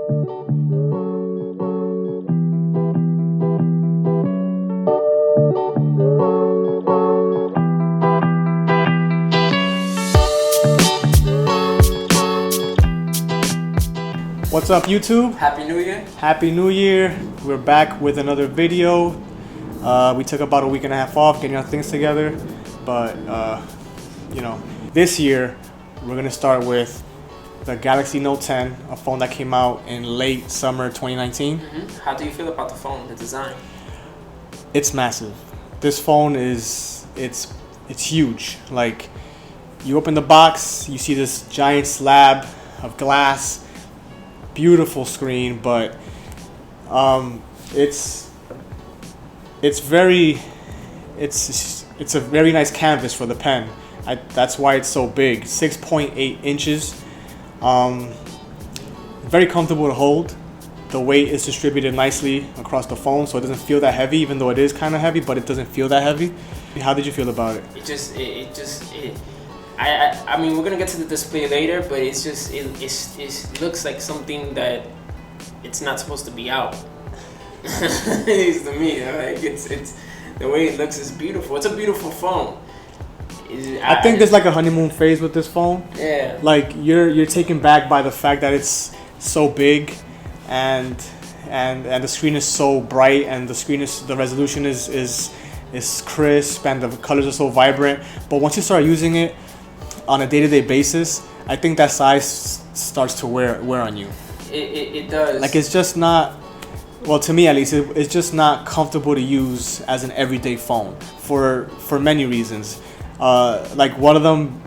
What's up, YouTube? Happy New Year. Happy New Year. We're back with another video. We took about a week and a half off getting our things together, but this year we're gonna start with the Galaxy Note 10, a phone that came out in late summer 2019. How do you feel about the phone, the design? It's massive. This phone it's huge. Like, you open the box, you see this giant slab of glass. Beautiful screen, but it's a very nice canvas for the pen. That's why it's so big. 6.8 inches. Very comfortable to hold. The weight is distributed nicely across the phone, so it doesn't feel that heavy, even though it is kind of heavy, but it doesn't feel that heavy. How did you feel about it? I mean, we're gonna get to the display later, but it looks like something that it's not supposed to be out. It is to me. Like it's the way it looks is beautiful. It's a beautiful phone. I think there's like a honeymoon phase with this phone. Yeah. Like you're taken back by the fact that it's so big, and the screen is so bright, and the resolution is crisp, and the colors are so vibrant. But once you start using it on a day-to-day basis, I think that size starts to wear on you. It does. Like, it's just not, well, to me at least, it's just not comfortable to use as an everyday phone for many reasons. Like, one of them,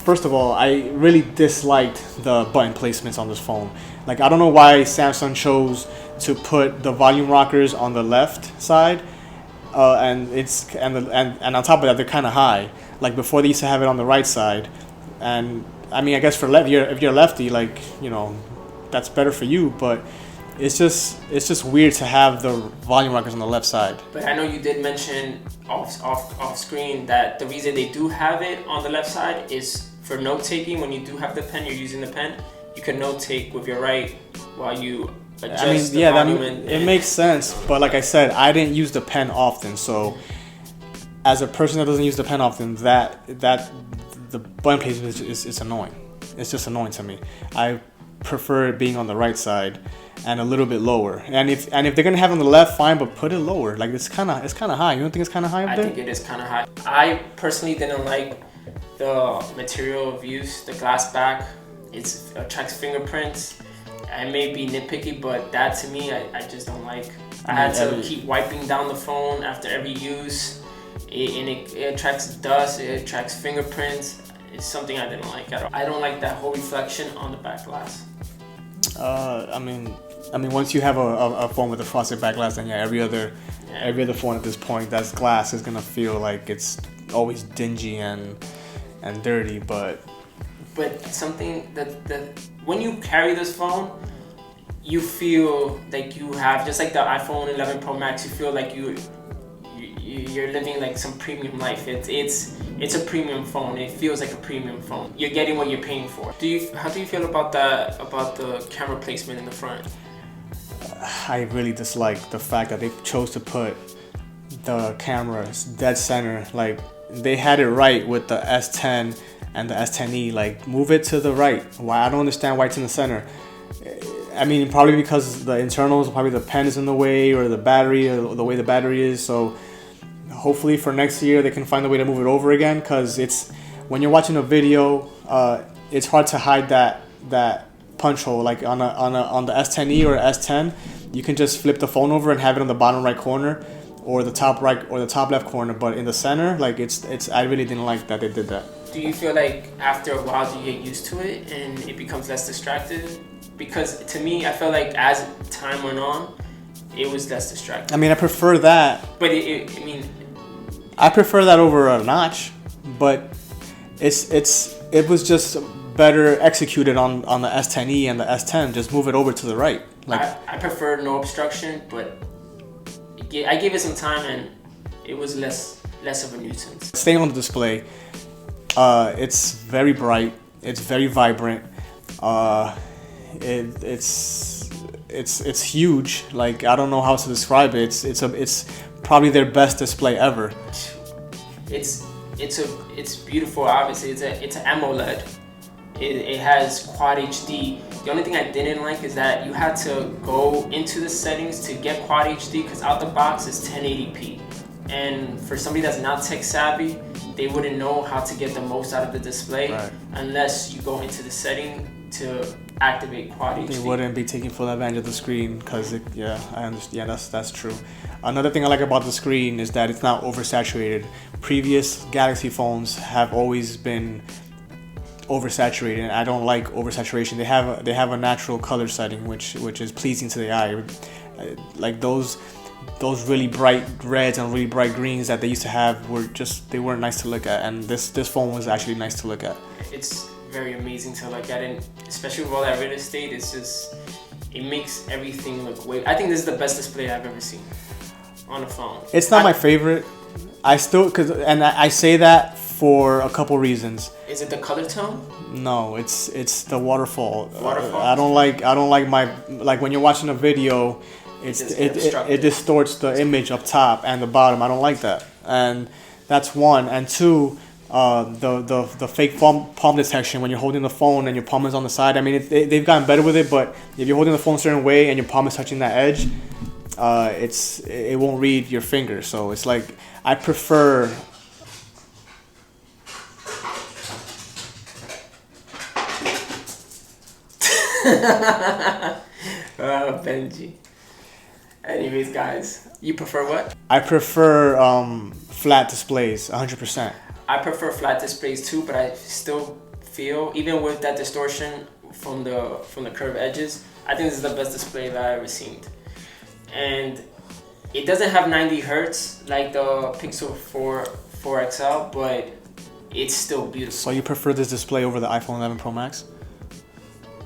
first of all, I really disliked the button placements on this phone. Like, I don't know why Samsung chose to put the volume rockers on the left side, and on top of that, they're kind of high. Like, before, they used to have it on the right side, and I mean, I guess if you're a lefty, like, that's better for you. But it's just weird to have the volume rockers on the left side. But I know you did mention off screen that the reason they do have it on the left side is for note taking. When you do have the pen, you're using the pen, you can note take with your right while you adjust the volume. It makes sense. But like I said, I didn't use the pen often, so as a person that doesn't use the pen often, that the button placement is annoying. It's just annoying to me. I prefer it being on the right side and a little bit lower. And if they're gonna have it on the left, fine, but put it lower. Like, it's kind of high. You don't think it's kind of high up there? I think it is kind of high. I personally didn't like the material of use, the glass back. It attracts fingerprints. I may be nitpicky, but that to me, I just don't like. I had to keep wiping down the phone after every use. It attracts dust, it attracts fingerprints. It's something I didn't like at all. I don't like that whole reflection on the back glass. I mean, once you have a phone with a frosted back glass, then every other phone at this point that's glass is gonna feel like it's always dingy and dirty. But something that when you carry this phone, you feel like you have, just like the iPhone 11 Pro Max, you feel like you're living like some premium life. It's a premium phone. It feels like a premium phone. You're getting what you're paying for. How do you feel about the camera placement in the front? I really dislike the fact that they chose to put the cameras dead center. Like, they had it right with the S10 and the S10e. Like, move it to the right. Why? I don't understand why it's in the center. I mean, probably because the internals, probably the pen is in the way, or the battery, or the way the battery is. So hopefully for next year they can find a way to move it over again, because when you're watching a video, it's hard to hide that punch hole. Like on the S10e or S10, you can just flip the phone over and have it on the bottom right corner, or the top right or the top left corner. But in the center, like, I really didn't like that they did that. Do you feel like after a while do you get used to it and it becomes less distracted? Because to me, I felt like as time went on, it was less distracting. I mean, I prefer that. But I prefer that over a notch, but it was just better executed on the S10e and the S10. Just move it over to the right. Like, I prefer no obstruction, but I gave it some time and it was less of a nuisance. Staying on the display, it's very bright. It's very vibrant. It's it's huge. Like, I don't know how to describe it. It's probably their best display ever. It's beautiful. Obviously, it's an AMOLED. It has Quad HD. The only thing I didn't like is that you had to go into the settings to get Quad HD, because out the box it's 1080p. And for somebody that's not tech savvy, they wouldn't know how to get the most out of the display, Right. unless you go into the setting to activate Quad HD. They wouldn't be taking full advantage of the screen because yeah, I understand. Yeah, that's true. Another thing I like about the screen is that it's not oversaturated. Previous Galaxy phones have always been oversaturated, and I don't like oversaturation. They have a natural color setting which is pleasing to the eye. Like those really bright reds and really bright greens that they used to have they weren't nice to look at, and this phone was actually nice to look at. It's very amazing to look at, and especially with all that real estate, it makes everything look way. I think this is the best display I've ever seen on a phone. It's not my favorite. I say that for a couple reasons. Is it the color tone? No, it's the waterfall. Waterfall? I don't like when you're watching a video, it distorts the image up top and the bottom. I don't like that, and that's one. And two, the fake palm detection when you're holding the phone and your palm is on the side. I mean, they've gotten better with it, but if you're holding the phone a certain way and your palm is touching that edge, it won't read your finger. So it's like I prefer. Benji. Anyways, guys, you prefer what? I prefer flat displays, 100%. I prefer flat displays too, but I still feel, even with that distortion from the curved edges, I think this is the best display that I've ever seen. And it doesn't have 90 hertz like the Pixel 4 XL, but it's still beautiful. So you prefer this display over the iPhone 11 Pro Max?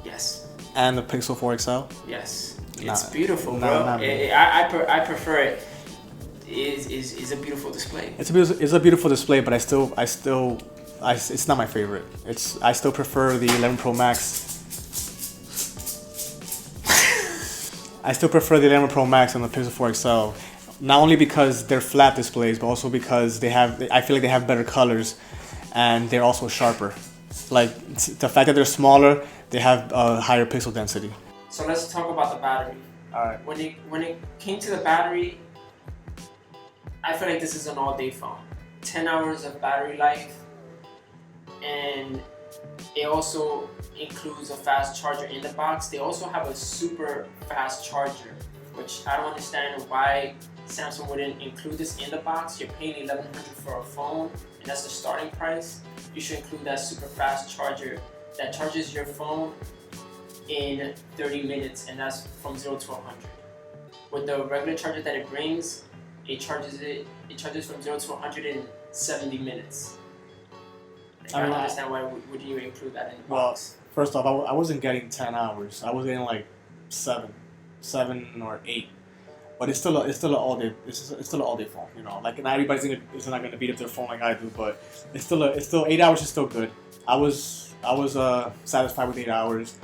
Yes. And the Pixel 4 XL? Yes. It's beautiful, bro. I prefer it. It's a beautiful display. It's a beautiful display, but it's not my favorite. I still prefer the 11 Pro Max. I still prefer the 11 Pro Max and the Pixel 4 XL. Not only because they're flat displays, but also because I feel like they have better colors, and they're also sharper. Like the fact that they're smaller, they have a higher pixel density. So let's talk about the battery. All right. When it came to the battery, I feel like this is an all-day phone. 10 hours of battery life, and it also includes a fast charger in the box. They also have a super fast charger, which I don't understand why Samsung wouldn't include this in the box. You're paying $1,100 for a phone, and that's the starting price. You should include that super fast charger that charges your phone in 30 minutes, and that's from 0 to 100. With the regular charger that it brings, it charges from 0 to 100 in 70 minutes. I don't understand why would you include that in the box. First off, I wasn't getting 10 hours. I was getting like 7 or 8. But it's still an all day. It's still an all day phone. You know, like not everybody's not gonna beat up their phone like I do, but it's still 8 hours is still good. I was satisfied with 8 hours.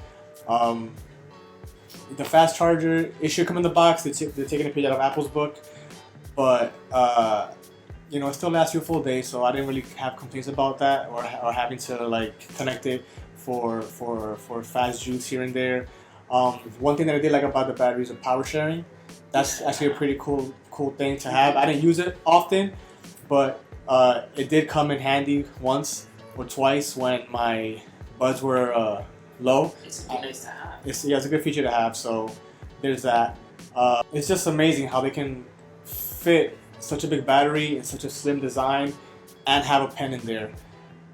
The fast charger, it should come in the box. They're taking a page out of Apple's book, but it still lasts you a full day. So I didn't really have complaints about that, or having to like connect it for fast juice here and there. One thing that I did like about the battery is the power sharing. That's actually a pretty cool thing to have. I didn't use it often, but it did come in handy once or twice when my buds were low. It's nice to have. It's a good feature to have. So there's that. It's just amazing how they can fit such a big battery in such a slim design and have a pen in there.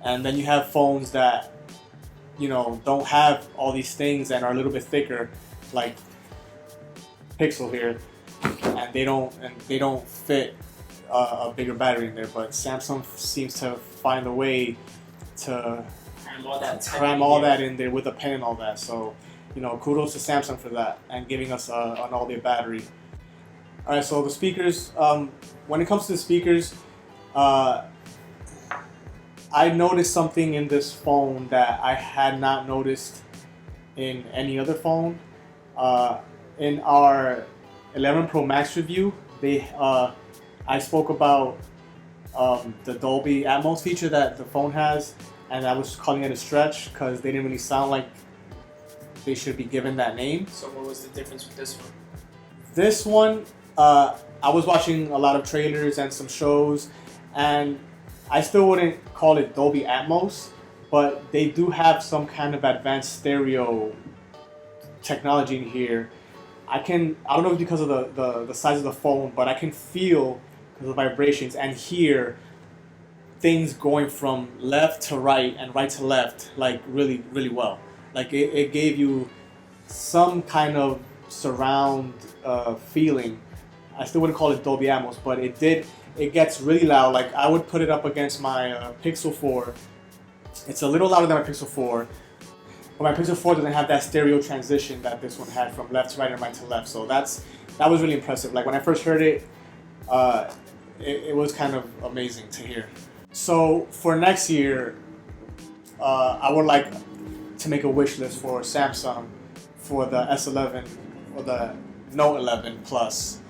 And then you have phones that don't have all these things and are a little bit thicker, like Pixel here, and they don't fit a bigger battery in there. But Samsung seems to find a way to cram all that in there with a pen and all that. So kudos to Samsung for that and giving us an all-day battery. All right, so the speakers. When it comes to the speakers, I noticed something in this phone that I had not noticed in any other phone. in our 11 Pro Max review, I spoke about the Dolby Atmos feature that the phone has, and I was calling it a stretch because they didn't really sound like they should be given that name. So what was the difference with this one? This one, I was watching a lot of trailers and some shows, and I still wouldn't call it Dolby Atmos, but they do have some kind of advanced stereo technology in here. I don't know if because of the size of the phone, but I can feel the vibrations and hear things going from left to right and right to left, like really, really well. Like it gave you some kind of surround feeling. I still wouldn't call it Dolby Atmos, but it gets really loud. Like I would put it up against my Pixel 4. It's a little louder than my Pixel 4, but my Pixel 4 doesn't have that stereo transition that this one had from left to right and right to left. So that was really impressive. Like when I first heard it, it was kind of amazing to hear. So for next year, I would like to make a wish list for Samsung for the S11 or the Note 11 Plus.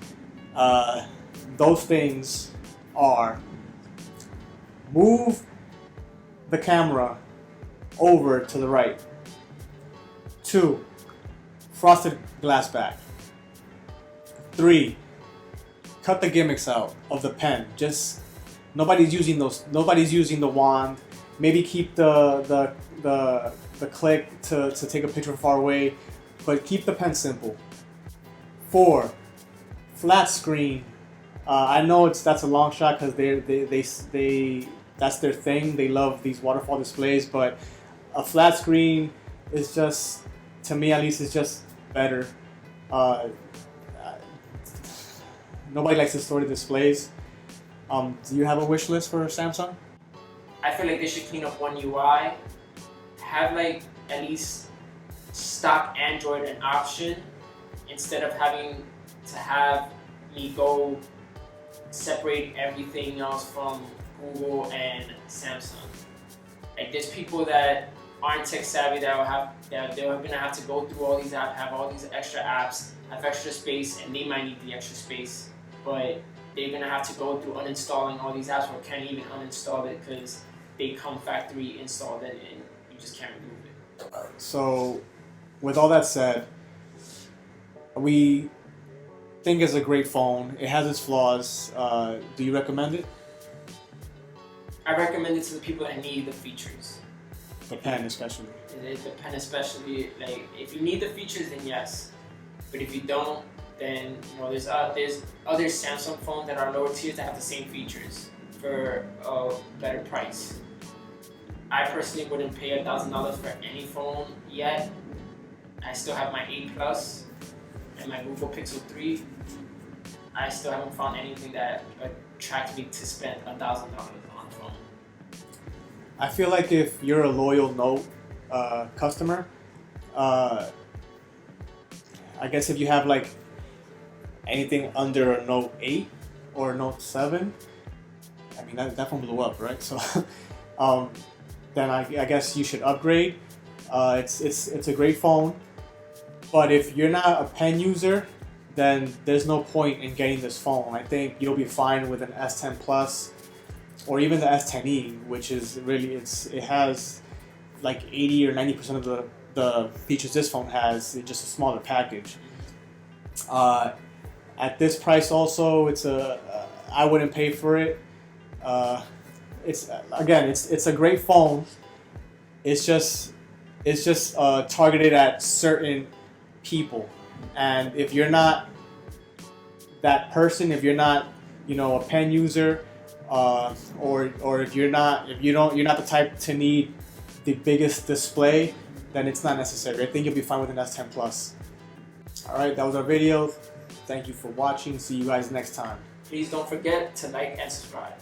Those things are: move the camera over to the right. 2, frosted glass back. 3, cut the gimmicks out of the pen. Just nobody's using those. Nobody's using the wand. Maybe keep the click to take a picture from far away, but keep the pen simple. 4, flat screen. I know that's a long shot because they that's their thing. They love these waterfall displays, but a flat screen is just, to me at least, is just better. Nobody likes distorted displays. Do you have a wish list for Samsung? I feel like they should clean up One UI, have like at least stock Android an option instead of having to have me go separate everything else from Google and Samsung. Like there's people that aren't tech savvy that they're gonna have to go through all these apps, have all these extra apps, have extra space, and they might need the extra space, but they're gonna have to go through uninstalling all these apps or can't even uninstall it because they come factory installed and you just can't remove it. So, with all that said, we think it's a great phone. It has its flaws. Do you recommend it? I recommend it to the people that need the features. The pen especially. The pen especially, like if you need the features, then yes. But if you don't, then there's other Samsung phones that are lower tiers that have the same features for a better price. I personally wouldn't pay $1,000 for any phone yet. I still have my 8 Plus and my Google Pixel 3. I still haven't found anything that attracts me to spend $1,000 on a phone. I feel like if you're a loyal Note customer, I guess if you have like anything under a Note 8 or a Note 7, I mean that phone blew up, right? So then I guess you should upgrade. It's a great phone, but if you're not a pen user, then there's no point in getting this phone. I think you'll be fine with an S10 Plus or even the S10e, which is really it has like 80 or 90% of the features this phone has in just a smaller package. At this price, also, I wouldn't pay for it. It's a great phone. It's just targeted at certain people, and if you're not that person, if you're not a pen user, or if you're not the type to need the biggest display, then it's not necessary. I think you'll be fine with an S10 Plus. All right, that was our video. Thank you for watching. See you guys next time. Please don't forget to like and subscribe.